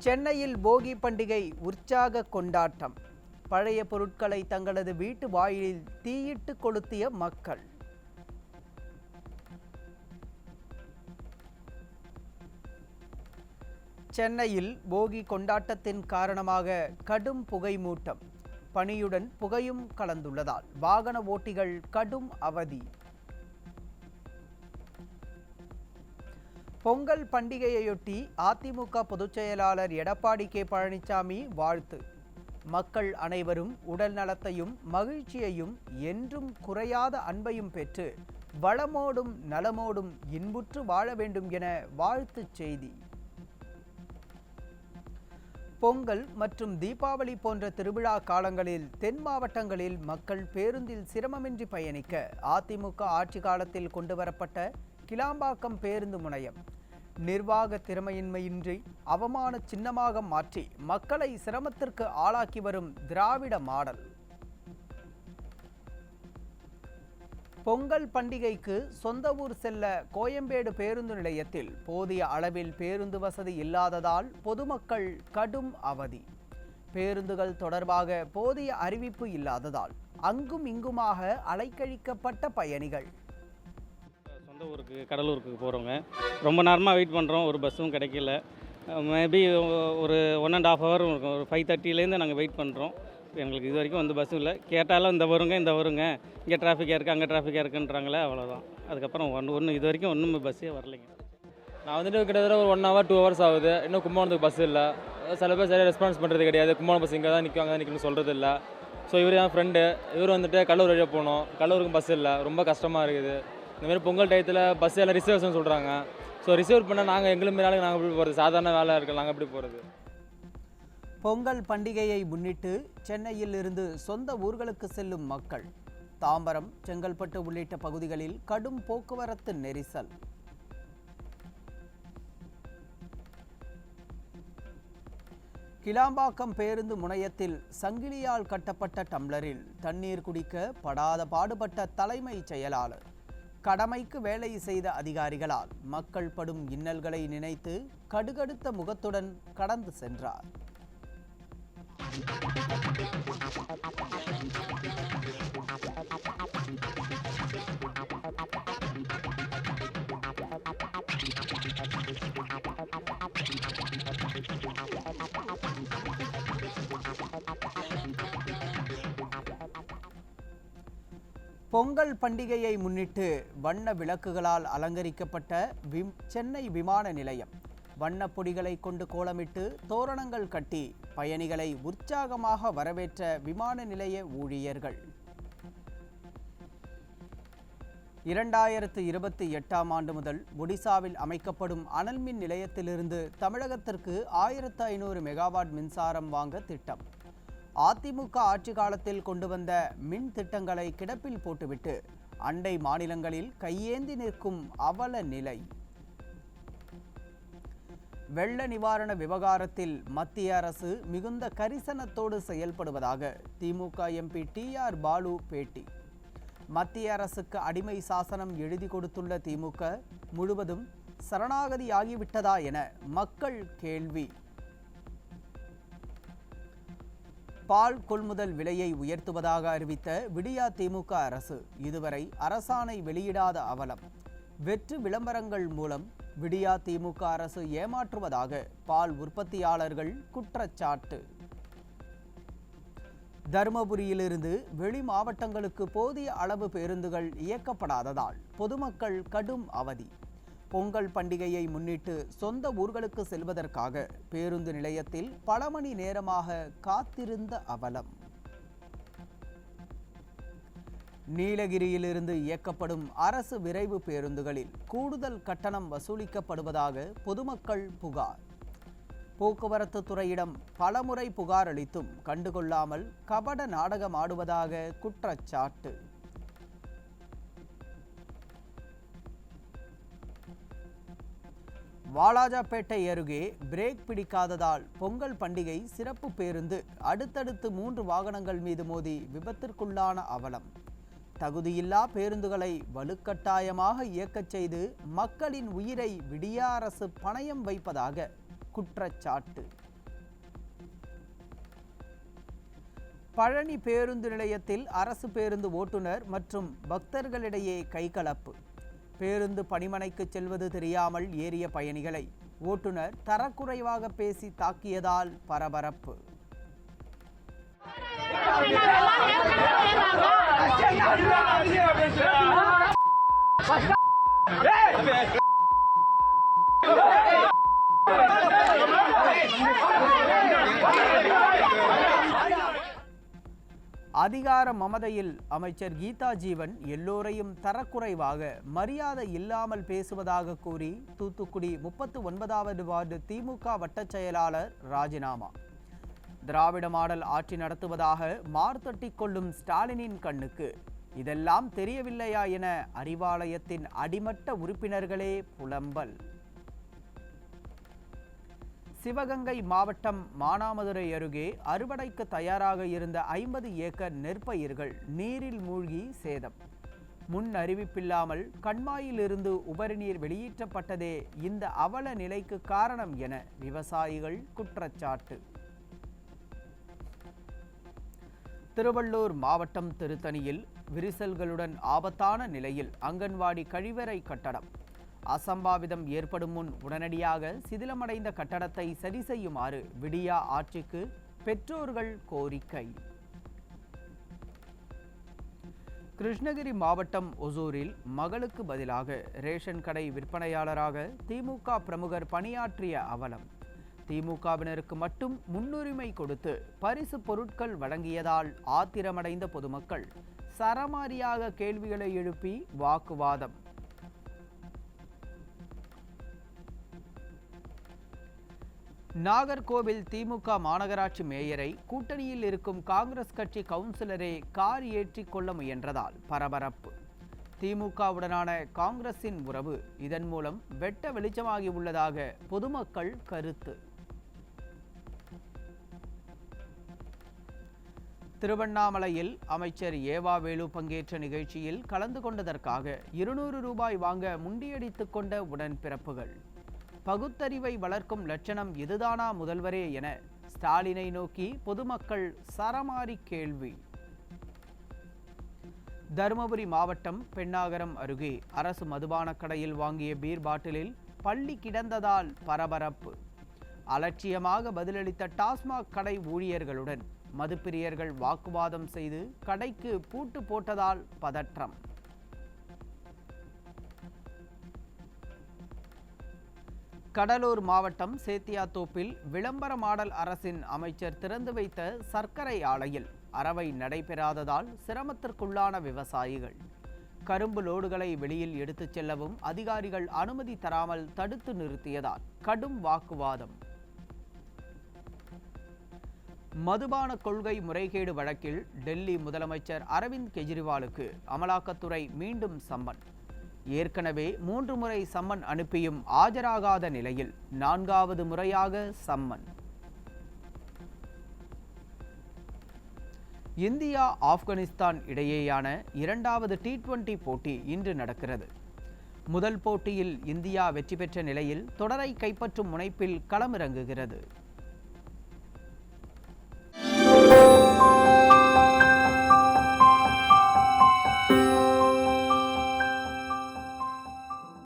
சென்னையில் போகி பண்டிகை உற்சாக கொண்டாட்டம். பழைய பொருட்களை தங்களது வீட்டு வாயிலில் தீயிட்டு கொளுத்திய மக்கள். சென்னையில் போகி கொண்டாட்டத்தின் காரணமாக கடும் புகை மூட்டம். பனியுடன் புகையும் கலந்துள்ளதால் வாகன ஓட்டிகள் கடும் அவதி. பொங்கல் பண்டிகையையொட்டி அதிமுக பொதுச் செயலாளர் எடப்பாடி கே பழனிசாமி வாழ்த்து. மக்கள் அனைவரும் உடல் நலத்தையும் மகிழ்ச்சியையும் என்றும் குறையாத அன்பையும் பெற்று வளமோடும் நலமோடும் இன்புற்று வாழ வேண்டும் என வாழ்த்துச் செய்தி. பொங்கல் மற்றும் தீபாவளி போன்ற திருவிழா காலங்களில் தென் மாவட்டங்களில் மக்கள் பேருந்தில் சிரமமின்றி பயணிக்க அதிமுக ஆட்சி காலத்தில் கொண்டுவரப்பட்ட கிளாம்பாக்கம் பேருந்து முனையம் நிர்வாக திறமையின்மையின்றி அவமான சின்னமாக மாற்றி மக்களை சிரமத்திற்கு ஆளாக்கி வரும் திராவிட மாடல். பொங்கல் பண்டிகைக்கு சொந்த ஊர் செல்ல கோயம்பேடு பேருந்து நிலையத்தில் போதிய அளவில் பேருந்து வசதி இல்லாததால் பொதுமக்கள் கடும் அவதி. பேருந்துகள் தொடர்பாக போதிய அறிவிப்பு இல்லாததால் அங்கும் இங்குமாக அலைக்கழிக்கப்பட்ட பயணிகள். சொந்த ஊருக்கு கடலூருக்கு போகிறவங்க ரொம்ப நேரமாக வெயிட் பண்ணுறோம், ஒரு பஸ்ஸும் கிடைக்கல. மேபி ஒரு 1.5 hour இருக்கும். ஒரு 5:30 நாங்கள் வெயிட் பண்ணுறோம். எங்களுக்கு இது வரைக்கும் வந்து பஸ்ஸும் இல்லை. கேட்டாலும் இந்த வருங்க இங்கே டிராஃபிக்காக இருக்குது அங்கே டிராஃபிக்காக இருக்குன்றாங்களே, அவ்வளோதான். அதுக்கப்புறம் ஒன்று இது வரைக்கும் ஒன்றும் பஸ்ஸே வரலைங்க. நான் வந்துட்டு கிட்டத்தட்ட ஒரு 1 hour 2 hours ஆகுது. இன்னும் கும்பகோணத்துக்கு பஸ் இல்லை. சில பேர் சரியாக ரெஸ்பான்ஸ் பண்ணுறது கிடையாது. கும்பகோணம் பஸ் இங்கே தான் நிற்கும் அங்கே தான் நிற்கணும்னு சொல்கிறது இல்லை. ஸோ இவர் என் ஃப்ரெண்டு, இவர் வந்துட்டு கடலூர் வழியாக போகணும். கடலூருக்கு பஸ் இல்லை, ரொம்ப கஷ்டமாக இருக்குது. இந்தமாரி பொங்கல் டயத்தில் பஸ் எல்லாம் ரிசர்வேஷன் சொல்கிறாங்க. ஸோ ரிசர்வ் பண்ணால் நாங்கள் எங்களுக்கு மேலே நாங்கள் எப்படி போகிறது? சாதாரண வேலை இருக்குது, நாங்கள் எப்படி போகிறது? பொங்கல் பண்டிகையை முன்னிட்டு சென்னையில் இருந்து சொந்த ஊர்களுக்கு செல்லும் மக்கள். தாம்பரம், செங்கல்பட்டு உள்ளிட்ட பகுதிகளில் கடும் போக்குவரத்து நெரிசல். கிளாம்பாக்கம் பேருந்து முனையத்தில் சங்கிலியால் கட்டப்பட்ட டம்ளரில் தண்ணீர் குடிக்க படாத பாடுபட்ட தலைமைச் செயலாளர். கடமைக்கு வேலை செய்த அதிகாரிகளால் மக்கள் படும் இன்னல்களை நினைத்து கடுகடுத்த முகத்துடன் கடந்து சென்றார். பொங்கல் பண்டிகையை முன்னிட்டு வண்ண விளக்குகளால் அலங்கரிக்கப்பட்ட சென்னை விமான நிலையம். வண்ணப் பொடிகளை கொண்டு கோலமிட்டு தோரணங்கள் கட்டி பயணிகளை உற்சாகமாக வரவேற்ற விமான நிலைய ஊழியர்கள். 2028ஆம் ஆண்டு முதல் ஒடிசாவில் அமைக்கப்படும் அனல் மின் நிலையத்திலிருந்து தமிழகத்திற்கு 1500 மெகாவாட் மின்சாரம் வாங்க திட்டம். அதிமுக ஆட்சி காலத்தில் கொண்டு வந்த மின் திட்டங்களை கிடப்பில் போட்டுவிட்டு அண்டை மாநிலங்களில் கையேந்தி நிற்கும் அவல நிலை. வெள்ள நிவாரண விவகாரத்தில் மத்திய அரசு மிகுந்த கரிசனத்தோடு செயல்படுவதாக திமுக எம்பி TR பாலு பேட்டி. மத்திய அரசுக்கு அடிமை சாசனம் எழுதி கொடுத்துள்ள திமுக முழுவதும் சரணாகதியாகிவிட்டதா என மக்கள் கேள்வி. பால் கொள்முதல் விலையை உயர்த்துவதாக அறிவித்த விடியா திமுக அரசு இதுவரை அரசாணை வெளியிடாத அவலம். வெற்று விளம்பரங்கள் மூலம் விடியா திமுக அரசு ஏமாற்றுவதாக பால் உற்பத்தியாளர்கள் குற்றச்சாட்டு. தருமபுரியிலிருந்து வெளி மாவட்டங்களுக்கு போதிய அளவு பேருந்துகள் இயக்கப்படாததால் பொதுமக்கள் கடும் அவதி. பொங்கல் பண்டிகையை முன்னிட்டு சொந்த ஊர்களுக்கு செல்வதற்காக பேருந்து நிலையத்தில் பல மணி நேரமாக காத்திருந்த அவலம். நீலகிரியிலிருந்து இயக்கப்படும் அரசு விரைவு பேருந்துகளில் கூடுதல் கட்டணம் வசூலிக்கப்படுவதாக பொதுமக்கள் புகார். போக்குவரத்து துறையிடம் பலமுறை புகார் அளித்தும் கண்டுகொள்ளாமல் கபட நாடகம் ஆடுவதாக குற்றச்சாட்டு. வாலாஜாப்பேட்டை அருகே பிரேக் பிடிக்காததால் பொங்கல் பண்டிகை சிறப்பு பேருந்து அடுத்தடுத்து 3 வாகனங்கள் மீது மோதி விபத்திற்குள்ளான அவலம். தகுதியில்லா பேருந்துகளை வலுக்கட்டாயமாக இயக்கச் செய்து மக்களின் உயிரை விடியா அரசு பணயம் வைப்பதாக குற்றச்சாட்டு. பழனி பேருந்து நிலையத்தில் அரசு பேருந்து ஓட்டுநர் மற்றும் பக்தர்களிடையே கைகலப்பு. பேருந்து பணிமனைக்கு செல்வது தெரியாமல் ஏறிய பயணிகளை ஓட்டுநர் தரக்குறைவாக பேசி தாக்கியதால் பரபரப்பு. அதிகார மமதையில் அமைச்சர் கீதா ஜீவன் எல்லோரையும் தரக்குறைவாக மரியாதை இல்லாமல் பேசுவதாக கூறி தூத்துக்குடி 39வது வார்டு திமுக வட்டச் செயலாளர் ராஜினாமா. திராவிட மாடல் ஆட்சி நடத்துவதாக மார்த்தட்டிக் கொள்ளும் ஸ்டாலினின் கண்ணுக்கு இதெல்லாம் தெரியவில்லையா என அறிவாலயத்தின் அடிமட்ட உறுப்பினர்களே புலம்பல். சிவகங்கை மாவட்டம் மானாமதுரை அருகே அறுவடைக்கு தயாராக இருந்த 50 ஏக்கர் நெற்பயிர்கள் நீரில் மூழ்கி சேதம். முன் அறிவிப்பில்லாமல் கண்மாயிலிருந்து உபரிநீர் வெளியேற்றப்பட்டதே இந்த அவல நிலைக்கு காரணம் என விவசாயிகள் குற்றச்சாட்டு. திருவள்ளூர் மாவட்டம் திருத்தணியில் விரிசல்களுடன் ஆபத்தான நிலையில் அங்கன்வாடி கழிவறை கட்டடம். அசம்பாவிதம் ஏற்படும் முன் உடனடியாக சிதிலமடைந்த கட்டடத்தை சரி செய்யுமாறு விடியா ஆட்சிக்கு பெற்றோர்கள் கோரிக்கை. கிருஷ்ணகிரி மாவட்டம் ஒசூரில் மகளுக்கு பதிலாக ரேஷன் கடை விற்பனையாளராக திமுக பிரமுகர் பணியாற்றிய அவலம். திமுகவினருக்கு மட்டும் முன்னுரிமை கொடுத்து பரிசு பொருட்கள் வழங்கியதால் ஆத்திரமடைந்த பொதுமக்கள் சரமாரியாக கேள்விகளை எழுப்பி வாக்குவாதம். நாகர்கோவில் திமுக மாநகராட்சி மேயரை கூட்டணியில் இருக்கும் காங்கிரஸ் கட்சி கவுன்சிலரே கார் ஏற்றிக் கொள்ள முயன்றதால் பரபரப்பு. திமுகவுடனான காங்கிரசின் உறவு இதன் மூலம் வெட்ட வெளிச்சமாகி உள்ளதாக பொதுமக்கள் கருத்து. திருவண்ணாமலையில் அமைச்சர் ஏவா வேலு பங்கேற்ற நிகழ்ச்சியில் கலந்து கொண்டதற்காக 200 ரூபாய் வாங்க முண்டியடித்துக் கொண்ட உடன்பிறப்புகள். பகுத்தறிவை வளர்க்கும் லட்சணம் இதுதானா முதல்வரே என ஸ்டாலினை நோக்கி பொதுமக்கள் சரமாரி கேள்வி. தருமபுரி மாவட்டம் பெண்ணாகரம் அருகே அரசு மதுபான கடையில் வாங்கிய பீர் பாட்டிலில் பள்ளி கிடந்ததால் பரபரப்பு. அலட்சியமாக பதிலளித்த டாஸ்மாக் கடை ஊழியர்களுடன் மதுப்பிரியர்கள் வாக்குவாதம் செய்து கடைக்கு பூட்டு போட்டதால் பதற்றம். கடலூர் மாவட்டம் சேத்தியாத்தோப்பில் விளம்பர மாடல் அரசின் அமைச்சர் திறந்து வைத்த சர்க்கரை ஆலையில் அரவை நடைபெறாததால் சிரமத்திற்குள்ளான விவசாயிகள். கரும்பு லோடுகளை வெளியில் எடுத்துச் செல்லவும் அதிகாரிகள் அனுமதி தராமல் தடுத்து நிறுத்தியதால் கடும் வாக்குவாதம். மதுபான கொள்கை முறைகேடு வழக்கில் டெல்லி முதலமைச்சர் அரவிந்த் கெஜ்ரிவாலுக்கு அமலாக்கத்துறை மீண்டும் சம்மன். ஏற்கனவே 3 முறை சம்மன் அனுப்பியும் ஆஜராகாத நிலையில் 4வது முறையாக சம்மன். இந்தியா ஆப்கானிஸ்தான் இடையேயான 2வது T20 போட்டி இன்று நடக்கிறது. முதல் போட்டியில் இந்தியா வெற்றி பெற்ற நிலையில் தொடரை கைப்பற்றும் முனைப்பில் களமிறங்குகிறது.